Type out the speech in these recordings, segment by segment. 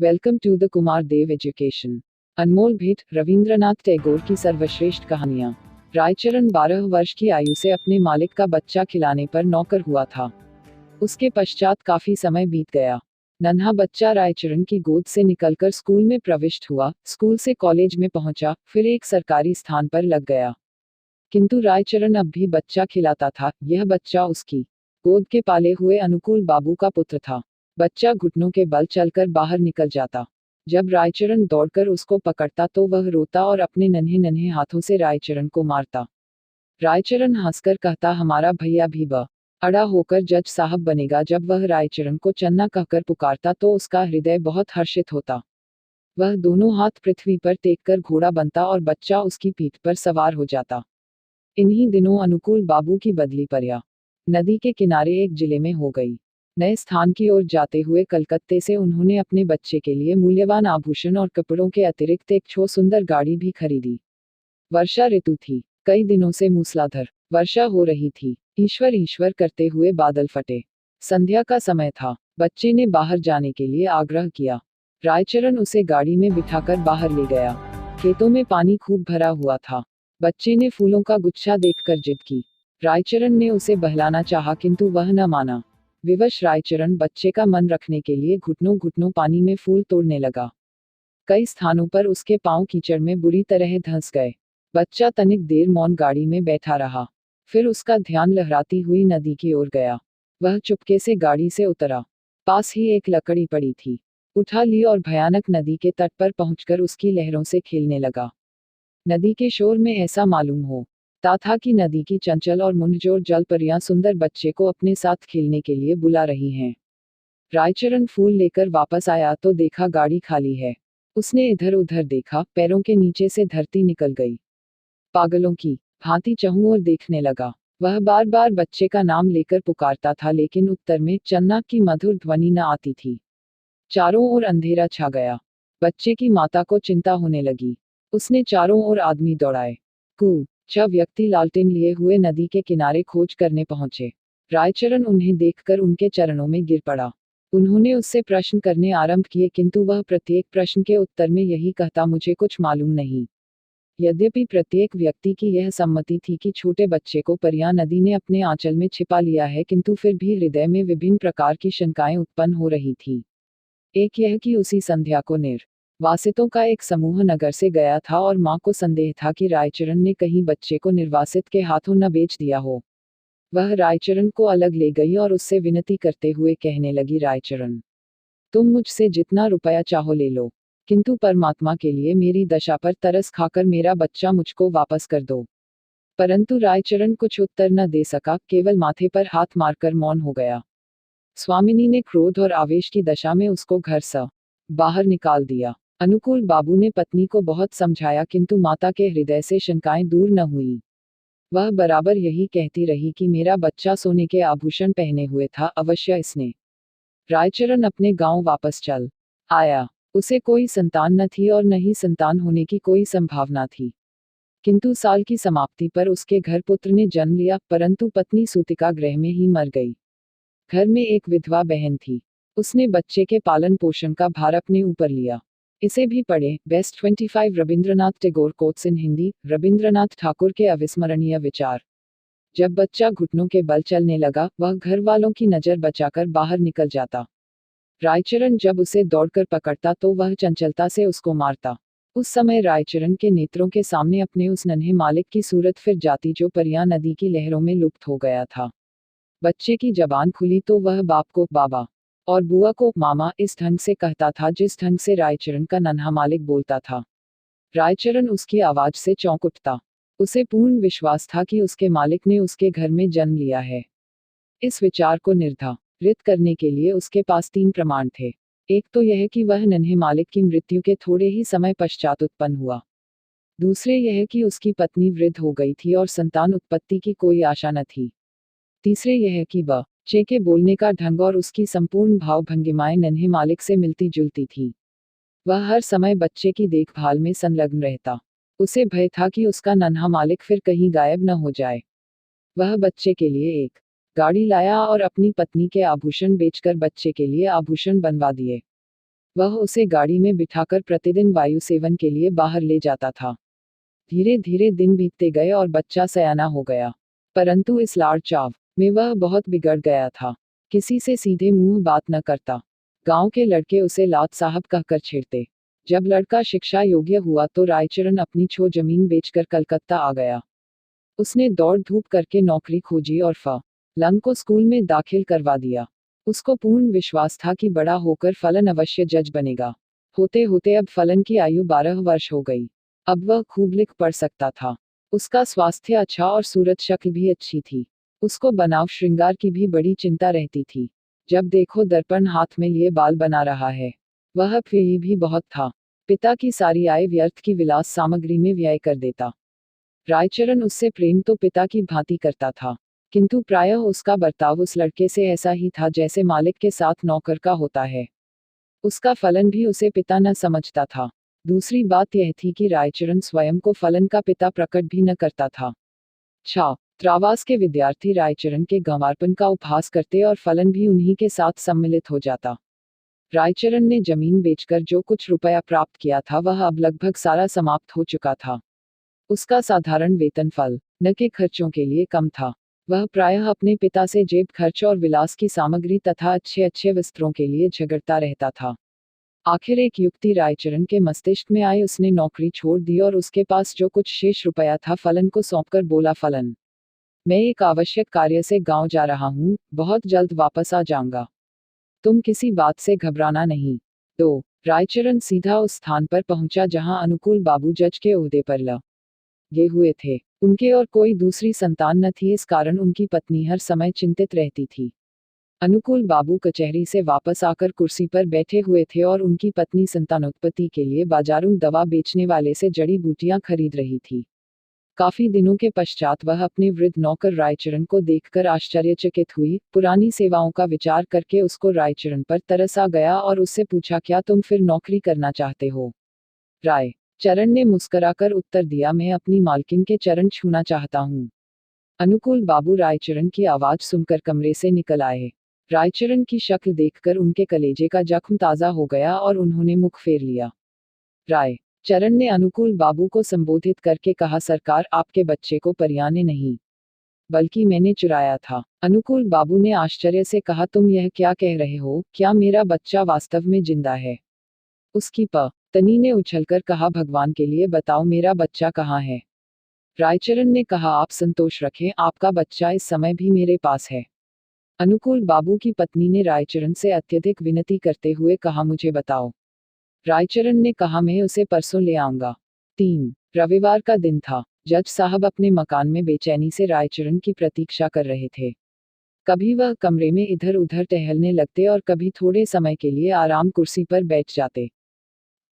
Welcome to the Kumar Dev education. अनमोल भेंट, रविंद्रनाथ टैगोर की सर्वश्रेष्ठ कहानियाँ। रायचरण 12 वर्ष की आयु से अपने मालिक का बच्चा खिलाने पर नौकर हुआ था। उसके पश्चात काफी समय बीत गया। नन्हा बच्चा रायचरण की गोद से निकलकर स्कूल में प्रविष्ट हुआ, स्कूल से कॉलेज में पहुंचा, फिर एक सरकारी स्थान पर लग गया। किंतु रायचरण अब भी बच्चा खिलाता था। यह बच्चा उसकी गोद के पाले हुए अनुकूल बाबू का पुत्र था। बच्चा घुटनों के बल चलकर बाहर निकल जाता। जब रायचरण दौड़कर उसको पकड़ता तो वह रोता और अपने नन्हे नन्हे हाथों से रायचरण को मारता। रायचरण हंसकर कहता, हमारा भैया भी अड़ा होकर जज साहब बनेगा। जब वह रायचरण को चन्ना कहकर पुकारता तो उसका हृदय बहुत हर्षित होता। वह दोनों हाथ पृथ्वी पर टेक कर घोड़ा बनता और बच्चा उसकी पीठ पर सवार हो जाता। इन्हीं दिनों अनुकूल बाबू की बदली परिया नदी के किनारे एक जिले में हो गई। नए स्थान की ओर जाते हुए कलकत्ते से उन्होंने अपने बच्चे के लिए मूल्यवान आभूषण और कपड़ों के अतिरिक्त एक सुंदर गाड़ी भी खरीदी। वर्षा ऋतु थी। कई दिनों से मूसलाधार वर्षा हो रही थी। ईश्वर ईश्वर करते हुए बादल फटे। संध्या का समय था। बच्चे ने बाहर जाने के लिए आग्रह किया। रायचरण उसे गाड़ी में बिठाकर बाहर ले गया। खेतों में पानी खूब भरा हुआ था। बच्चे ने फूलों का गुच्छा देखकर जिद की। रायचरण ने उसे बहलाना चाहा किंतु वह न माना। विवश रायचरण बच्चे का मन रखने के लिए घुटनों घुटनों पानी में फूल तोड़ने लगा। कई स्थानों पर उसके पांव कीचड़ में बुरी तरह धंस गए। बच्चा तनिक देर मौन गाड़ी में बैठा रहा। फिर उसका ध्यान लहराती हुई नदी की ओर गया। वह चुपके से गाड़ी से उतरा। पास ही एक लकड़ी पड़ी थी। उठा ली और भयानक नदी के तट पर पहुंचकर उसकी लहरों से खेलने लगा। नदी के शोर में ऐसा मालूम होता था कि नदी की चंचल और मुंहजोर जलपरियां सुंदर बच्चे को अपने साथ खेलने के लिए बुला रही हैं। रायचरण फूल लेकर वापस आया तो देखा गाड़ी खाली है। उसने इधर उधर देखा, पैरों के नीचे से धरती निकल गई। पागलों की भांति चहुं ओर देखने लगा। वह बार बार बच्चे का नाम लेकर पुकारता था लेकिन उत्तर में चन्ना की मधुर ध्वनि न आती थी। चारों ओर अंधेरा छा गया। बच्चे की माता को चिंता होने लगी। उसने चारों ओर आदमी दौड़ाए। कुछ व्यक्ति लालटेन लिए हुए नदी के किनारे खोज करने पहुंचे। रायचरण उन्हें देखकर उनके चरणों में गिर पड़ा। उन्होंने उससे प्रश्न करने आरंभ किए किंतु वह प्रत्येक प्रश्न के उत्तर में यही कहता, मुझे कुछ मालूम नहीं। यद्यपि प्रत्येक व्यक्ति की यह सम्मति थी कि छोटे बच्चे को परियां नदी ने अपने आंचल में छिपा लिया है, किंतु फिर भी हृदय में विभिन्न प्रकार की शंकाएं उत्पन्न हो रही थी। एक यह कि उसी संध्या को निर्वासितों का एक समूह नगर से गया था और मां को संदेह था कि रायचरण ने कहीं बच्चे को निर्वासित के हाथों न बेच दिया हो। वह रायचरण को अलग ले गई और उससे विनती करते हुए कहने लगी, रायचरण, तुम मुझसे जितना रुपया चाहो ले लो, किंतु परमात्मा के लिए मेरी दशा पर तरस खाकर मेरा बच्चा मुझको वापस कर दो। परंतु रायचरण कुछ उत्तर न दे सका, केवल माथे पर हाथ मारकर मौन हो गया। स्वामिनी ने क्रोध और आवेश की दशा में उसको घर से बाहर निकाल दिया। अनुकूल बाबू ने पत्नी को बहुत समझाया किंतु माता के हृदय से शंकाएं दूर न हुई। वह बराबर यही कहती रही कि मेरा बच्चा सोने के आभूषण पहने हुए था, अवश्य इसने। रायचरण अपने गांव वापस चल आया। उसे कोई संतान न थी और न ही संतान होने की कोई संभावना थी। किंतु साल की समाप्ति पर उसके घर पुत्र ने जन्म लिया, परंतु पत्नी सूतिका गृह में ही मर गई। घर में एक विधवा बहन थी। उसने बच्चे के पालन पोषण का भार अपने ऊपर लिया। इसे भी पढ़ें। Best 25 Rabindranath Tagore quotes in Hindi. Rabindranath Thakur के अविस्मरणीय विचार। जब बच्चा घुटनों के बल चलने लगा, वह घर वालों की नजर बचाकर बाहर निकल जाता। रायचरण जब उसे दौड़कर पकड़ता तो वह चंचलता से उसको मारता। उस समय रायचरण के नेत्रों के सामने अपने उस नन्हे मालिक की सूरत फिर जाती जो परियां नदी की लहरों में लुप्त हो गया था। बच्चे की जबान खुली तो वह बाप को बाबा और बुआ को मामा इस ढंग से कहता था जिस ढंग से रायचरण का नन्हा मालिक बोलता था। रायचरण उसकी आवाज से चौंक उठता। उसे पूर्ण विश्वास था कि उसके मालिक ने उसके घर में जन्म लिया है। इस विचार को निर्धारित करने के लिए उसके पास 3 प्रमाण थे। एक तो यह कि वह नन्हे मालिक की मृत्यु के थोड़े ही समय पश्चात उत्पन्न हुआ। दूसरे यह कि उसकी पत्नी वृद्ध हो गई थी और संतान उत्पत्ति की कोई आशा न थी। तीसरे यह कि बच्चे के बोलने का ढंग और उसकी संपूर्ण भाव भंगिमाएं नन्हे मालिक से मिलती जुलती थी। वह हर समय बच्चे की देखभाल में संलग्न रहता। उसे भय था कि उसका नन्हा मालिक फिर कहीं गायब न हो जाए। वह बच्चे के लिए एक गाड़ी लाया और अपनी पत्नी के आभूषण बेचकर बच्चे के लिए आभूषण बनवा दिए। वह उसे गाड़ी में बिठाकर प्रतिदिन वायु सेवन के लिए बाहर ले जाता था। धीरे धीरे दिन बीतते गए और बच्चा सयाना हो गया, परंतु इस लाड़ चाव में वह बहुत बिगड़ गया था। किसी से सीधे मुंह बात न करता। गांव के लड़के उसे लाट साहब कहकर छेड़ते। जब लड़का शिक्षा योग्य हुआ तो रायचरण अपनी छो जमीन बेचकर कलकत्ता आ गया। उसने दौड़ धूप करके नौकरी खोजी और फलन को स्कूल में दाखिल करवा दिया। उसको पूर्ण विश्वास था कि बड़ा होकर फलन अवश्य जज बनेगा। होते होते अब फलन की आयु 12 वर्ष हो गई। अब वह खूब लिख पढ़ सकता था। उसका स्वास्थ्य अच्छा और सूरत शक्ल भी अच्छी थी। उसको बनाव श्रृंगार की भी बड़ी चिंता रहती थी। जब देखो दर्पण हाथ में लिए बाल बना रहा है। वह व्ययी भी बहुत था। पिता की सारी आय व्यर्थ की विलास सामग्री में व्यय कर देता। रायचरण उससे प्रेम तो पिता की भांति करता था, किंतु प्रायः उसका बर्ताव उस लड़के से ऐसा ही था जैसे मालिक के साथ नौकर का होता है। उसका फलन भी उसे पिता न समझता था। दूसरी बात यह थी कि रायचरण स्वयं को फलन का पिता प्रकट भी न करता था। छात्रावास के विद्यार्थी रायचरण के गंवारपन का उपहास करते और फलन भी उन्हीं के साथ सम्मिलित हो जाता। रायचरण ने जमीन बेचकर जो कुछ रुपया प्राप्त किया था वह अब लगभग सारा समाप्त हो चुका था। उसका साधारण वेतन फल न के खर्चों के लिए कम था। वह प्रायः अपने पिता से जेब खर्च और विलास की सामग्री तथा अच्छे अच्छे वस्त्रों के लिए झगड़ता रहता था। आखिर एक युक्ति रायचरण के मस्तिष्क में आई। उसने नौकरी छोड़ दी और उसके पास जो कुछ शेष रुपया था फलन को सौंपकर बोला, फलन, मैं एक आवश्यक कार्य से गांव जा रहा हूँ, बहुत जल्द वापस आ जाऊंगा। तुम किसी बात से घबराना नहीं। तो रायचरण सीधा उस स्थान पर पहुंचा जहां अनुकूल बाबू जज के ओहदे पर लगे हुए थे। उनके और कोई दूसरी संतान न थी, इस कारण उनकी पत्नी हर समय चिंतित रहती थी। अनुकूल बाबू कचहरी से वापस आकर कुर्सी पर बैठे हुए थे और उनकी पत्नी संतानोत्पत्ति के लिए बाजारों दवा बेचने वाले से जड़ी बूटियां खरीद रही थी। काफी दिनों के पश्चात वह अपने वृद्ध नौकर रायचरण को देखकर आश्चर्यचकित हुई। पुरानी सेवाओं का विचार करके उसको रायचरण पर तरस आ गया और उससे पूछा, क्या तुम फिर नौकरी करना चाहते हो? रायचरण ने मुस्कुराकर उत्तर दिया, मैं अपनी मालकिन के चरण छूना चाहता हूँ। अनुकूल बाबू रायचरण की आवाज सुनकर कमरे से निकल आए। रायचरण की शक्ल देखकर उनके कलेजे का जख्म ताजा हो गया और उन्होंने मुख फेर लिया। रायचरण ने अनुकूल बाबू को संबोधित करके कहा, सरकार, आपके बच्चे को परिया ने नहीं बल्कि मैंने चुराया था। अनुकूल बाबू ने आश्चर्य से कहा, तुम यह क्या कह रहे हो? क्या मेरा बच्चा वास्तव में जिंदा है? उसकी पत्नी ने उछलकर कहा, भगवान के लिए बताओ, मेरा बच्चा कहाँ है? रायचरण ने कहा, आप संतोष रखें, आपका बच्चा इस समय भी मेरे पास है। अनुकूल बाबू की पत्नी ने रायचरण से अत्यधिक विनती करते हुए कहा, मुझे बताओ। रायचरण ने कहा, मैं उसे परसों ले आऊंगा। 3 रविवार का दिन था। जज साहब अपने मकान में बेचैनी से रायचरण की प्रतीक्षा कर रहे थे। कभी वह कमरे में इधर उधर टहलने लगते और कभी थोड़े समय के लिए आराम कुर्सी पर बैठ जाते।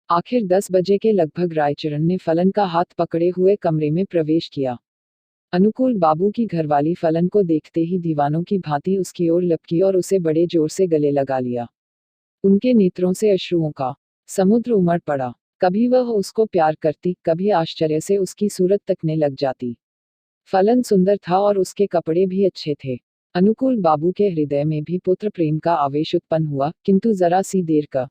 आखिर 10 बजे के लगभग रायचरण ने फलन का हाथ पकड़े हुए कमरे में प्रवेश किया। अनुकूल बाबू की घरवाली फलन को देखते ही दीवानों की भांति उसकी ओर लपकी और उसे बड़े जोर से गले लगा लिया। उनके नेत्रों से अश्रुओं का समुद्र उमड़ पड़ा। कभी वह उसको प्यार करती, कभी आश्चर्य से उसकी सूरत तकने लग जाती। फलन सुंदर था और उसके कपड़े भी अच्छे थे। अनुकूल बाबू के हृदय में भी पुत्र प्रेम का आवेश उत्पन्न हुआ, किंतु जरा सी देर का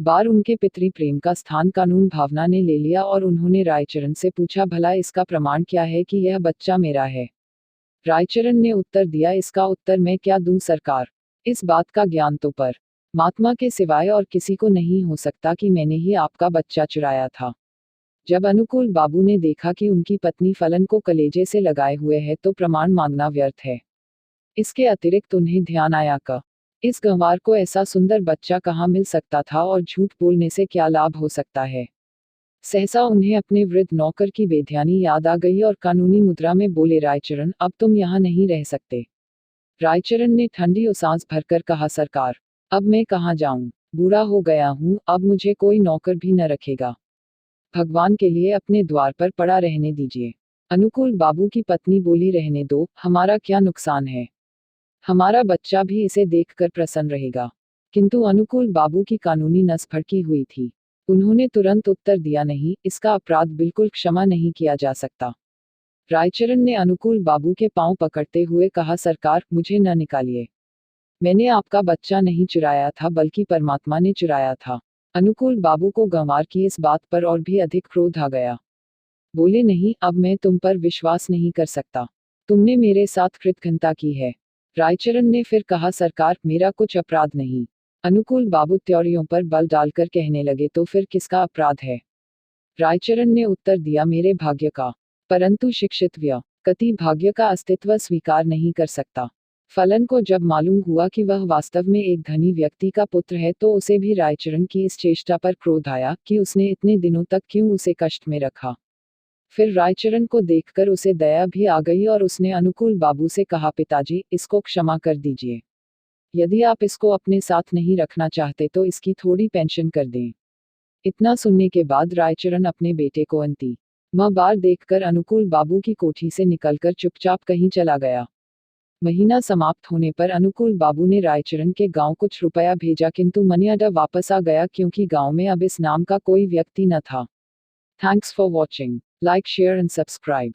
बार उनके पितृ प्रेम का स्थान कानून भावना ने ले लिया और उन्होंने रायचरण से पूछा, भला इसका प्रमाण क्या है कि यह बच्चा मेरा है? रायचरण ने उत्तर दिया, इसका उत्तर मैं क्या दूं सरकार? इस बात का ज्ञान तो परमात्मा के सिवाय और किसी को नहीं हो सकता कि मैंने ही आपका बच्चा चुराया था। जब अनुकूल बाबू ने देखा कि उनकी पत्नी फलन को कलेजे से लगाए हुए है तो प्रमाण मांगना व्यर्थ है। इसके अतिरिक्त उन्हें ध्यान आया कि इस गंवार को ऐसा सुंदर बच्चा कहाँ मिल सकता था और झूठ बोलने से क्या लाभ हो सकता है। सहसा उन्हें अपने वृद्ध नौकर की बेध्यानी याद आ गई और कानूनी मुद्रा में बोले, रायचरण, अब तुम यहाँ नहीं रह सकते। रायचरण ने ठंडी सांस भरकर कहा, सरकार, अब मैं कहाँ जाऊं? बूढ़ा हो गया हूँ, अब मुझे कोई नौकर भी न रखेगा। भगवान के लिए अपने द्वार पर पड़ा रहने दीजिए। अनुकूल बाबू की पत्नी बोली, रहने दो, हमारा क्या नुकसान है? हमारा बच्चा भी इसे देखकर प्रसन्न रहेगा। किंतु अनुकूल बाबू की कानूनी नस भड़की हुई थी। उन्होंने तुरंत उत्तर दिया, नहीं, इसका अपराध बिल्कुल क्षमा नहीं किया जा सकता। रायचरण ने अनुकूल बाबू के पांव पकड़ते हुए कहा, सरकार, मुझे न निकालिए। मैंने आपका बच्चा नहीं चुराया था बल्कि परमात्मा ने चुराया था। अनुकूल बाबू को गंवार की इस बात पर और भी अधिक क्रोध आ गया। बोले, नहीं, अब मैं तुम पर विश्वास नहीं कर सकता। तुमने मेरे साथ कृतघ्नता की है। रायचरण ने फिर कहा, सरकार, मेरा कुछ अपराध नहीं। अनुकूल बाबू त्योरियों पर बल डालकर कहने लगे, तो फिर किसका अपराध है? रायचरण ने उत्तर दिया, मेरे भाग्य का। परंतु शिक्षित व्यक्ति भाग्य का अस्तित्व स्वीकार नहीं कर सकता। फलन को जब मालूम हुआ कि वह वास्तव में एक धनी व्यक्ति का पुत्र है तो उसे भी रायचरण की इस चेष्टा पर क्रोध आया कि उसने इतने दिनों तक क्यों उसे कष्ट में रखा। फिर रायचरण को देखकर उसे दया भी आ गई और उसने अनुकूल बाबू से कहा, पिताजी, इसको क्षमा कर दीजिए। यदि आप इसको अपने साथ नहीं रखना चाहते तो इसकी थोड़ी पेंशन कर दें। इतना सुनने के बाद रायचरण अपने बेटे को अंतिम बार देखकर अनुकूल बाबू की कोठी से निकलकर चुपचाप कहीं चला गया। महीना समाप्त होने पर अनुकूल बाबू ने रायचरण के गांव कुछ रुपया भेजा, किंतु मनियाडा वापस आ गया क्योंकि गांव में अब इस नाम का कोई व्यक्ति न था। Thanks for watching. Like, share and subscribe.